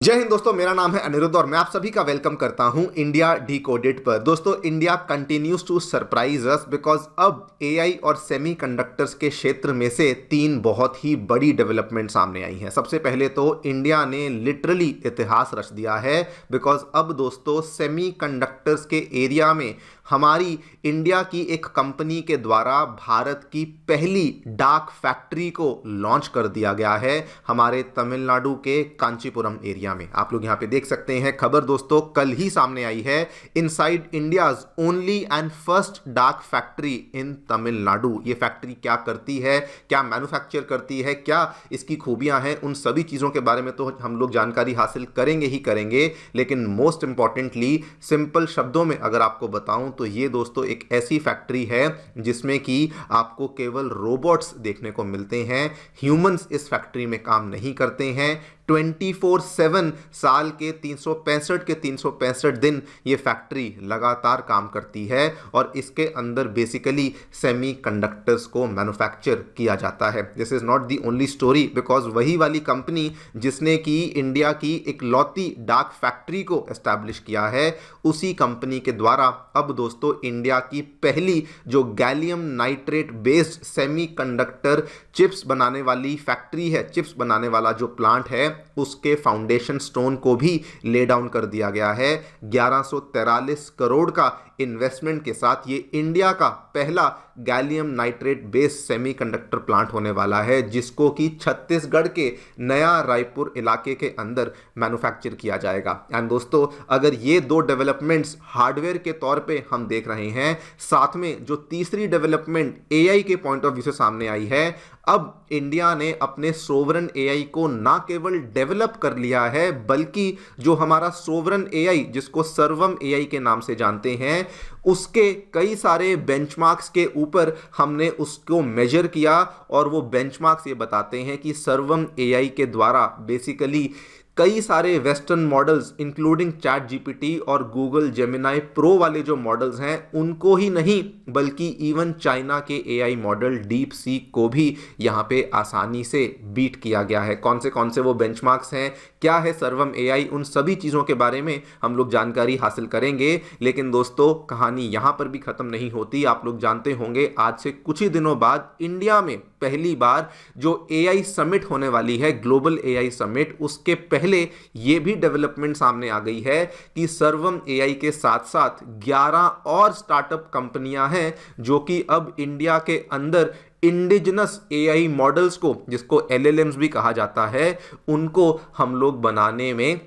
जय हिंद दोस्तों, मेरा नाम है अनिरुद्ध और मैं आप सभी का वेलकम करता हूं इंडिया डिकोडेड पर। दोस्तों, India continues to surprise us because अब एआई और सेमीकंडक्टर्स के क्षेत्र में से तीन बहुत ही बड़ी डेवलपमेंट सामने आई हैं। सबसे पहले तो इंडिया ने लिटरली इतिहास रच दिया है बिकॉज अब दोस्तों सेमीकंडक्टर्स के एरिया में हमारी इंडिया की एक कंपनी के द्वारा भारत की पहली डार्क फैक्ट्री को लॉन्च कर दिया गया है हमारे तमिलनाडु के कांचीपुरम एरिया में। आप लोग यहां पे देख सकते हैं खबर दोस्तों कल ही सामने आई है। Inside India's only and first dark factory in Tamil Nadu. ये फैक्ट्री क्या करती है, क्या मैन्युफैक्चर करती है, क्या इसकी खूबियां हैं, उन सभी चीजों के बारे में तो हम लोग जानकारी हासिल करेंगे ही करेंगे। लेकिन मोस्ट इंपॉर्टेंटली सिंपल शब्दों में अगर आपको बताऊं तो ये दोस्तों एक ऐसी फैक्ट्री है जिसमें कि आपको केवल रोबोट्स देखने को मिलते हैं। ह्यूमंस इस फैक्ट्री में काम नहीं करते हैं। 24/7 साल के 365 दिन ये फैक्ट्री लगातार काम करती है और इसके अंदर बेसिकली सेमीकंडक्टर्स को मैन्युफैक्चर किया जाता है। This is not the only story because वही वाली कंपनी जिसने की इंडिया की इकलौती डार्क फैक्ट्री को एस्टैब्लिश किया है, उसी कंपनी के द्वारा अब दोस्तों इंडिया की पहली जो gallium nitrate based semiconductor chips बनाने वाली फैक्ट्री है, चिप्स बनाने वाला जो प्लांट है, उसके फाउंडेशन स्टोन को भी ले डाउन कर दिया गया है। 1143 करोड़ का इन्वेस्टमेंट के साथ ये इंडिया का पहला gallium nitrate based semiconductor plant होने वाला है जिसको कि छत्तीसगढ़ के नया रायपुर इलाके के अंदर मैन्युफैक्चर किया जाएगा। एंड दोस्तों अगर ये दो डेवलपमेंट्स हार्डवेयर के तौर पे हम देख रहे हैं, साथ में जो तीसरी डेवलपमेंट एआई के पॉइंट ऑफ व्यू से सामने आई है, अब इंडिया ने अपने सोवरन एआई को ना केवल डेवलप कर लिया है बल्कि जो हमारा सोवरन एआई जिसको सर्वम एआई के नाम से जानते हैं, उसके कई सारे बेंचमार्क्स के ऊपर हमने उसको मेजर किया और वो बेंचमार्क्स ये बताते हैं कि सर्वम एआई के द्वारा बेसिकली कई सारे western models including chat GPT और गूगल जेमिनाई प्रो वाले जो मॉडल्स हैं उनको ही नहीं बल्कि इवन चाइना के एआई मॉडल डीप सीक को भी यहाँ पे आसानी से बीट किया गया है। कौन से वो बेंचमार्क्स हैं, क्या है सर्वम एआई, उन सभी चीज़ों के बारे में हम लोग जानकारी हासिल करेंगे। लेकिन दोस्तों कहानी यहाँ पर भी ख़त्म नहीं होती। आप लोग जानते होंगे आज से कुछ ही दिनों बाद इंडिया में पहली बार जो एआई समिट होने वाली है, ग्लोबल एआई समिट, उसके पहले ये भी डेवलपमेंट सामने आ गई है कि सर्वम एआई के साथ साथ 11 और स्टार्टअप कंपनियां हैं जो कि अब इंडिया के अंदर इंडिजिनस एआई मॉडल्स को, जिसको एलएलएम्स भी कहा जाता है, उनको हम लोग बनाने में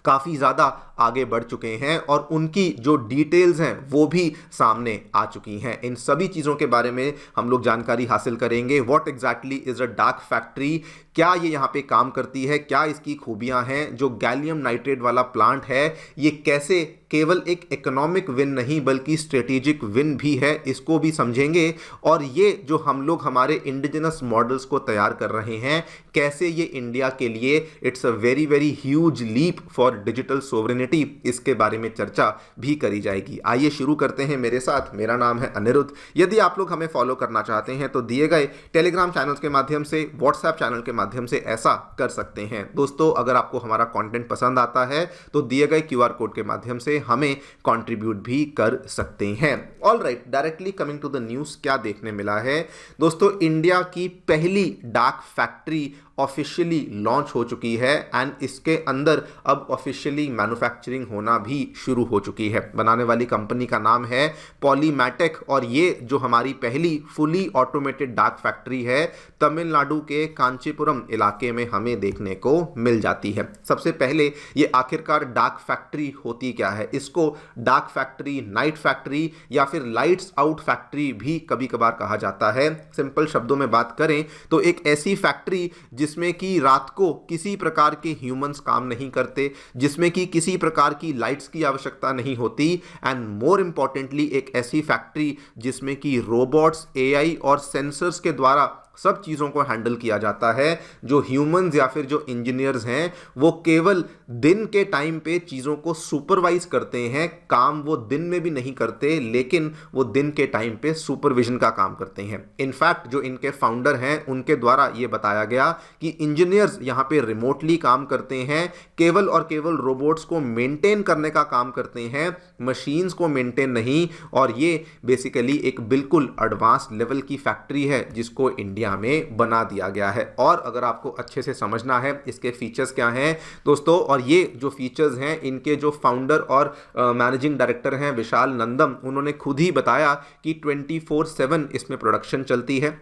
काफ़ी ज़्यादा आगे बढ़ चुके हैं और उनकी जो डिटेल्स हैं वो भी सामने आ चुकी हैं। इन सभी चीज़ों के बारे में हम लोग जानकारी हासिल करेंगे। What exactly is a dark factory, क्या ये यहाँ पे काम करती है, क्या इसकी खूबियाँ हैं, जो गैलियम नाइट्रेट वाला प्लांट है ये कैसे केवल एक इकोनॉमिक विन नहीं बल्कि स्ट्रेटेजिक विन भी है, इसको भी समझेंगे। और ये जो हम लोग हमारे इंडिजिनस मॉडल्स को तैयार कर रहे हैं, कैसे ये इंडिया के लिए it's a very very huge leap for digital sovereignty, इसके बारे में चर्चा भी करी जाएगी। आइए शुरू करते हैं मेरे साथ। मेरा नाम है अनिरुद्ध। यदि आप लोग हमें फॉलो करना चाहते हैं तो दिए गए टेलीग्राम चैनल्स के माध्यम से, व्हाट्सएप चैनल के माध्यम से ऐसा कर सकते हैं। दोस्तों अगर आपको हमारा कंटेंट पसंद आता है तो दिए गए क्यूआर कोड के माध्यम से हमें कंट्रीब्यूट भी कर सकते हैं। All right, directly coming to the news, क्या देखने मिला है दोस्तों, इंडिया की पहली डार्क फैक्ट्री ऑफिशियली लॉन्च हो चुकी है एंड इसके अंदर अब ऑफिशियली मैन्युफैक्चरिंग होना भी शुरू हो चुकी है। बनाने वाली कंपनी का नाम है पॉलीमैटिक और ये जो हमारी पहली फुली ऑटोमेटेड डार्क फैक्ट्री है तमिलनाडु के कांचीपुरम इलाके में हमें देखने को मिल जाती है। सबसे पहले ये आखिरकार डार्क फैक्ट्री होती क्या है, इसको डार्क फैक्ट्री, नाइट फैक्ट्री या फिर लाइट्स आउट फैक्ट्री भी कभी कभार कहा जाता है। सिंपल शब्दों में बात करें तो एक ऐसी फैक्ट्री जिसमें कि रात को किसी प्रकार के ह्यूमंस काम नहीं करते, जिसमें कि किसी प्रकार की लाइट्स की आवश्यकता नहीं होती, एंड मोर इंपॉर्टेंटली एक ऐसी फैक्ट्री जिसमें कि रोबोट्स, एआई और सेंसर्स के द्वारा सब चीज़ों को हैंडल किया जाता है। जो ह्यूमंस या फिर जो इंजीनियर्स हैं वो केवल दिन के टाइम पे चीज़ों को सुपरवाइज करते हैं, काम वो दिन में भी नहीं करते, लेकिन वो दिन के टाइम पे सुपरविजन का काम करते हैं। इनफैक्ट जो इनके फाउंडर हैं उनके द्वारा ये बताया गया कि इंजीनियर्स यहाँ पे रिमोटली काम करते हैं, केवल और केवल रोबोट्स को मेंटेन करने का काम करते हैं, मशीन्स को मेंटेन नहीं। और ये बेसिकली एक बिल्कुल एडवांस लेवल की फैक्ट्री है जिसको इंडिया में बना दिया गया है। और अगर आपको अच्छे से समझना है इसके फीचर्स क्या हैं दोस्तों, और ये जो फीचर्स हैं इनके जो फाउंडर और मैनेजिंग डायरेक्टर हैं विशाल नंदम, उन्होंने खुद ही बताया कि 24/7 इसमें प्रोडक्शन चलती है।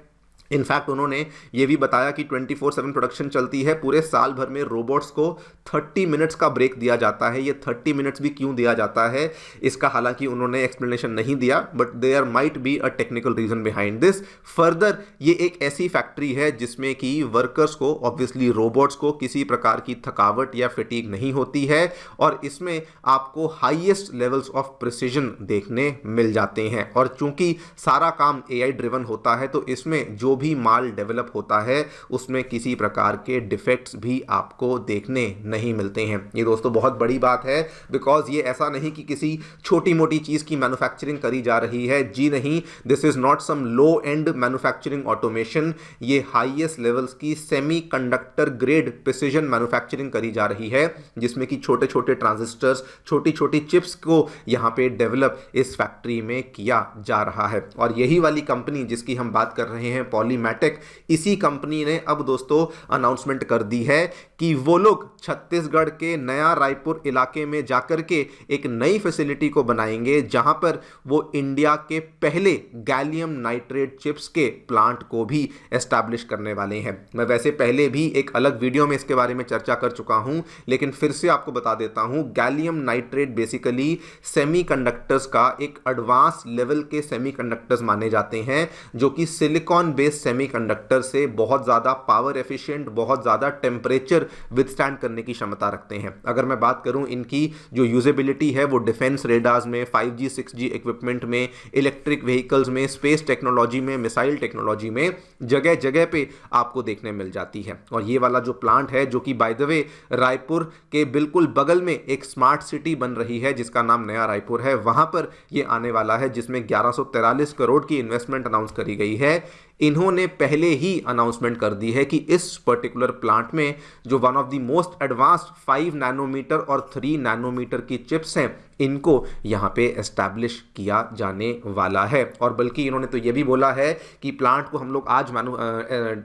इनफैक्ट उन्होंने ये भी बताया कि 24/7 प्रोडक्शन चलती है, पूरे साल भर में रोबोट्स को 30 मिनट्स का ब्रेक दिया जाता है। ये 30 मिनट्स भी क्यों दिया जाता है इसका हालांकि उन्होंने एक्सप्लेनेशन नहीं दिया, but there might be a technical reason behind this. Further ये एक ऐसी फैक्ट्री है जिसमें कि वर्कर्स को, ऑब्वियसली रोबोट्स को, किसी प्रकार की थकावट या फिटीग नहीं होती है और इसमें आपको हाईएस्ट लेवल्स ऑफ प्रिसीजन देखने मिल जाते हैं। और चूंकि सारा काम एआई ड्रिवन होता है तो इसमें जो भी माल डेवलप होता है उसमें किसी प्रकार के डिफेक्ट्स भी आपको देखने नहीं मिलते हैं। ये दोस्तों बहुत बड़ी बात है, बिकॉज ये ऐसा नहीं कि किसी छोटी मोटी चीज की मैन्युफैक्चरिंग करी जा रही है। जी नहीं, this is not some low end manufacturing automation. ये हाईएस्ट लेवल्स की semiconductor grade precision manufacturing करी जा रही है, जिसमें कि छोटे छोटे ट्रांजिस्टर्स, छोटी छोटी चिप्स को यहां पे डेवलप इस फैक्ट्री में किया जा रहा है। और यही वाली कंपनी जिसकी हम बात कर रहे हैं, पॉलीमैटिक, इसी कंपनी ने अब दोस्तों अनाउंसमेंट कर दी है कि वो लोग छत्तीसगढ़ के नया रायपुर इलाके में जाकर के एक नई फैसिलिटी को बनाएंगे जहां पर वो इंडिया के पहले गैलियम नाइट्रेट चिप्स के प्लांट को भी एस्टैब्लिश करने वाले हैं। मैं वैसे पहले भी एक अलग वीडियो में इसके बारे में चर्चा कर चुका हूं, लेकिन फिर से आपको बता देता हूं। गैलियम नाइट्रेट बेसिकली सेमीकंडक्टर्स का एक एडवांस लेवल के सेमीकंडक्टर्स माने जाते हैं, जो कि सिलिकॉन बेस्ड सेमीकंडक्टर से बहुत ज्यादा पावर एफिशिएंट, बहुत ज्यादा टेम्परेचर विथस्टैंड करने की क्षमता रखते हैं। अगर मैं बात करूं इनकी जो यूजेबिलिटी है वो डिफेंस रेडार्स में, 5G 6G इक्विपमेंट में, इलेक्ट्रिक व्हीकल्स में, स्पेस टेक्नोलॉजी में, मिसाइल टेक्नोलॉजी में, जगह जगह पे आपको देखने मिल जाती है। और ये वाला जो प्लांट है, जो कि बाय द वे रायपुर के बिल्कुल बगल में एक स्मार्ट सिटी बन रही है जिसका नाम नया रायपुर है, वहां पर ये आने वाला है, जिसमें 1143 करोड़ की इन्वेस्टमेंट अनाउंस करी गई है। इन्होंने पहले ही अनाउंसमेंट कर दी है कि इस पर्टिकुलर प्लांट में जो one of the most advanced 5 nanometer और 3 नैनोमीटर की चिप्स हैं, इनको यहां पे एस्टैब्लिश किया जाने वाला है। और बल्कि इन्होंने तो ये भी बोला है कि प्लांट को हम लोग आज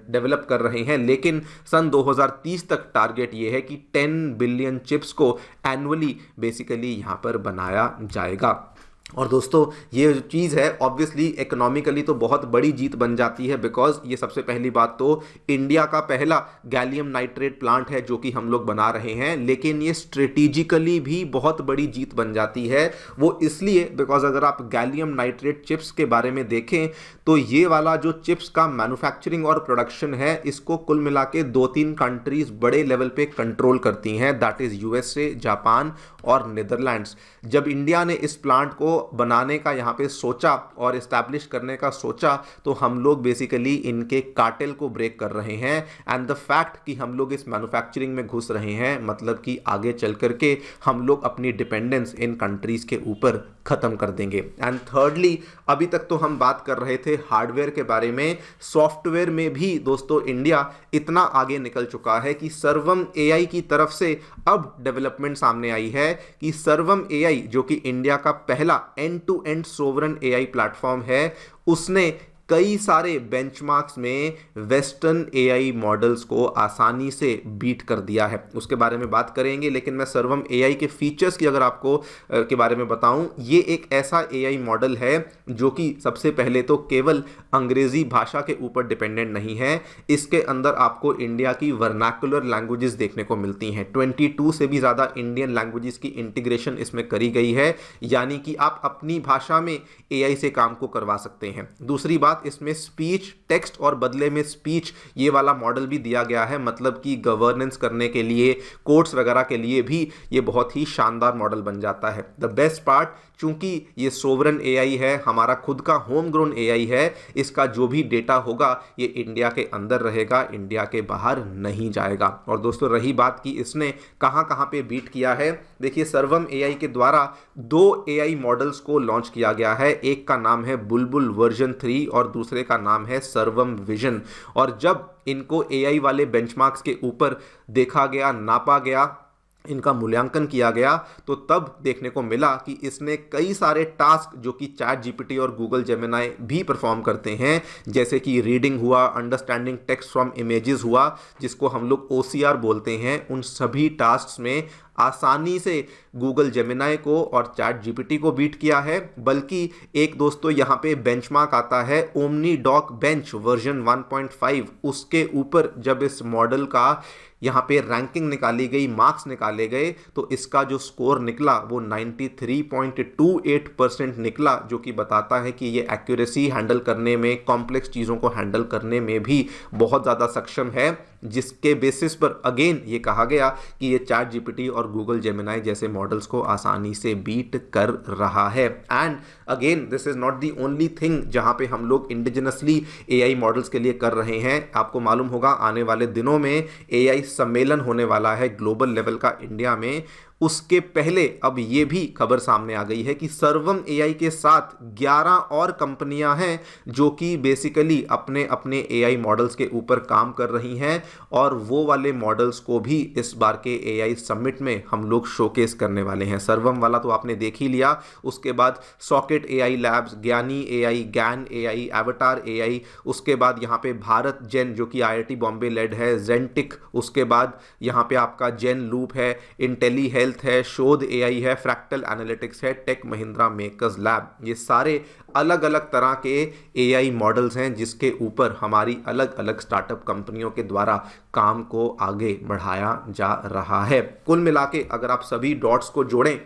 डेवलप कर रहे हैं, लेकिन सन 2030 तक टारगेट ये है कि 10 बिलियन चिप्स को एनुअली बेसिकली यहां पर बनाया जाएगा। और दोस्तों ये जो चीज़ है ऑब्वियसली इकोनॉमिकली तो बहुत बड़ी जीत बन जाती है, बिकॉज ये सबसे पहली बात तो इंडिया का पहला गैलियम नाइट्रेट प्लांट है जो कि हम लोग बना रहे हैं, लेकिन ये स्ट्रेटेजिकली भी बहुत बड़ी जीत बन जाती है। वो इसलिए बिकॉज अगर आप गैलियम नाइट्रेट चिप्स के बारे में देखें तो ये वाला जो चिप्स का मैन्युफैक्चरिंग और प्रोडक्शन है, इसको कुल मिला के 2-3 कंट्रीज बड़े लेवल पे कंट्रोल करती हैं, दैट इज यूएसए, जापान और नीदरलैंड्स। जब इंडिया ने इस प्लांट को बनाने का यहाँ पे सोचा और इस्टेब्लिश करने का सोचा, तो हम लोग बेसिकली इनके कार्टेल को ब्रेक कर रहे हैं। एंड द फैक्ट कि हम लोग इस मैन्युफैक्चरिंग में घुस रहे हैं, मतलब कि आगे चल करके हम लोग अपनी डिपेंडेंस इन कंट्रीज के ऊपर खत्म कर देंगे। एंड थर्डली, अभी तक तो हम बात कर रहे थे हार्डवेयर के बारे में, सॉफ्टवेयर में भी दोस्तों इंडिया इतना आगे निकल चुका है कि सर्वम एआई की तरफ से अब डेवलपमेंट सामने आई है कि सर्वम एआई, जो कि इंडिया का पहला end to end sovereign AI platform है, उसने कई सारे बेंचमार्क्स में वेस्टर्न एआई मॉडल्स को आसानी से बीट कर दिया है। उसके बारे में बात करेंगे, लेकिन मैं सर्वम एआई के फीचर्स की अगर आपको के बारे में बताऊं, ये एक ऐसा एआई मॉडल है जो कि सबसे पहले तो केवल अंग्रेजी भाषा के ऊपर डिपेंडेंट नहीं है। इसके अंदर आपको इंडिया की वर्नाकुलर लैंग्वेजेस देखने को मिलती हैं। 22 से भी ज़्यादा इंडियन लैंग्वेजेस की इंटीग्रेशन इसमें करी गई है, यानी कि आप अपनी भाषा में एआई से काम को करवा सकते हैं। दूसरी बात, साथ इसमें स्पीच, टेक्स्ट और बदले में स्पीच ये वाला मॉडल भी दिया गया है, मतलब कि गवर्नेंस करने के लिए, कोर्ट्स वगैरह के लिए भी ये बहुत ही शानदार मॉडल बन जाता है। द बेस्ट पार्ट, चूंकि ये सोवरन एआई है, हमारा खुद का होम ग्रोन एआई है, इसका जो भी डेटा होगा ये इंडिया के अंदर रहेगा, इंडिया के बाहर नहीं जाएगा। और दोस्तों रही बात कि इसने कहां कहां पे बीट किया है, देखिए सर्वम एआई के द्वारा 2 एआई मॉडल्स को लॉन्च किया गया है। एक का नाम है बुलबुल वर्जन 3 और दूसरे का नाम है सर्वम विजन। और जब इनको एआई वाले बेंचमार्क्स के ऊपर देखा गया, नापा गया, इनका मूल्यांकन किया गया, तो तब देखने को मिला कि इसने कई सारे टास्क जो कि चैट जीपीटी और गूगल जेमिनाई भी परफॉर्म करते हैं, जैसे कि रीडिंग हुआ, अंडरस्टैंडिंग टेक्स्ट फ्रॉम इमेजेस हुआ, जिसको हम लोग OCR बोलते हैं, उन सभी टास्क में आसानी से गूगल जेमिनाई को और चैट जीपीटी को बीट किया है। बल्कि एक दोस्तों यहाँ पे बेंचमार्क आता है ओमनी डॉक बेंच वर्जन 1.5, उसके ऊपर जब इस मॉडल का यहाँ पे रैंकिंग निकाली गई, मार्क्स निकाले गए, तो इसका जो स्कोर निकला वो 93.28% निकला, जो कि बताता है कि ये एक्यूरेसी हैंडल करने में, कॉम्प्लेक्स चीज़ों को हैंडल करने में भी बहुत ज़्यादा सक्षम है, जिसके बेसिस पर अगेन ये कहा गया कि ये चैट जीपीटी और गूगल जेमिनाई जैसे मॉडल्स को आसानी से बीट कर रहा है। And again this is not the only thing जहां पे हम लोग इंडिजिनसली एआई मॉडल्स के लिए कर रहे हैं। आपको मालूम होगा आने वाले दिनों में एआई सम्मेलन होने वाला है ग्लोबल लेवल का इंडिया में। उसके पहले अब ये भी खबर सामने आ गई है कि सर्वम एआई के साथ 11 और कंपनियां हैं जो कि बेसिकली अपने अपने एआई मॉडल्स के ऊपर काम कर रही हैं, और वो वाले मॉडल्स को भी इस बार के एआई समिट में हम लोग शोकेस करने वाले हैं। सर्वम वाला तो आपने देख ही लिया, उसके बाद सॉकेट एआई लैब्स, ज्ञानी एआई, ज्ञान एआई, एवटार एआई, उसके बाद यहाँ पे भारत जेन जो कि आईआईटी बॉम्बे लेड है, जेंटिक, उसके बाद यहाँ पे आपका जेन लूप है, इंटेली हेल्थ है, शोध एआई है, फ्रैक्टल एनालिटिक्स है, टेक महिंद्रा मेकर्स लैब। ये सारे अलग अलग तरह के एआई मॉडल्स हैं जिसके ऊपर हमारी अलग अलग स्टार्टअप कंपनियों के द्वारा काम को आगे बढ़ाया जा रहा है। कुल मिला के अगर आप सभी डॉट्स को जोड़ें,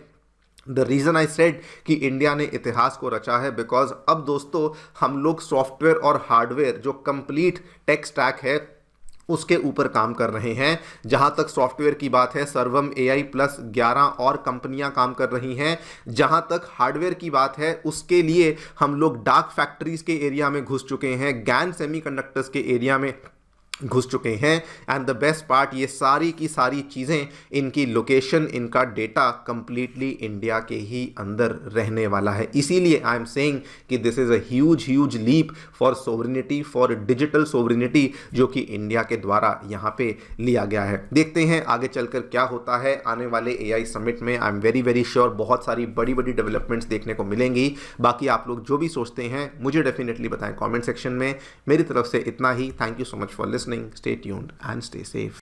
द रीज़न आई सेड कि इंडिया ने इतिहास को रचा है, बिकॉज अब दोस्तों हम लोग सॉफ्टवेयर और हार्डवेयर जो कंप्लीट टेक स्टैक है उसके ऊपर काम कर रहे हैं। जहां तक सॉफ्टवेयर की बात है, सर्वम एआई प्लस 11 और कंपनियां काम कर रही हैं। जहां तक हार्डवेयर की बात है, उसके लिए हम लोग डार्क फैक्ट्रीज के एरिया में घुस चुके हैं, गैन सेमीकंडक्टर्स के एरिया में घुस चुके हैं। एंड द बेस्ट पार्ट, ये सारी की सारी चीज़ें, इनकी लोकेशन, इनका डेटा कंप्लीटली इंडिया के ही अंदर रहने वाला है। इसीलिए आई एम सेइंग कि this is a huge leap for sovereignty, for digital sovereignty, जो कि इंडिया के द्वारा यहाँ पे लिया गया है। देखते हैं आगे चलकर क्या होता है आने वाले एआई समिट में। आई एम वेरी श्योर बहुत सारी बड़ी डेवलपमेंट्स देखने को मिलेंगी। बाकी आप लोग जो भी सोचते हैं मुझे डेफिनेटली बताएं कमेंट सेक्शन में। मेरी तरफ से इतना ही। Thank you so much for listening. Stay tuned and stay safe.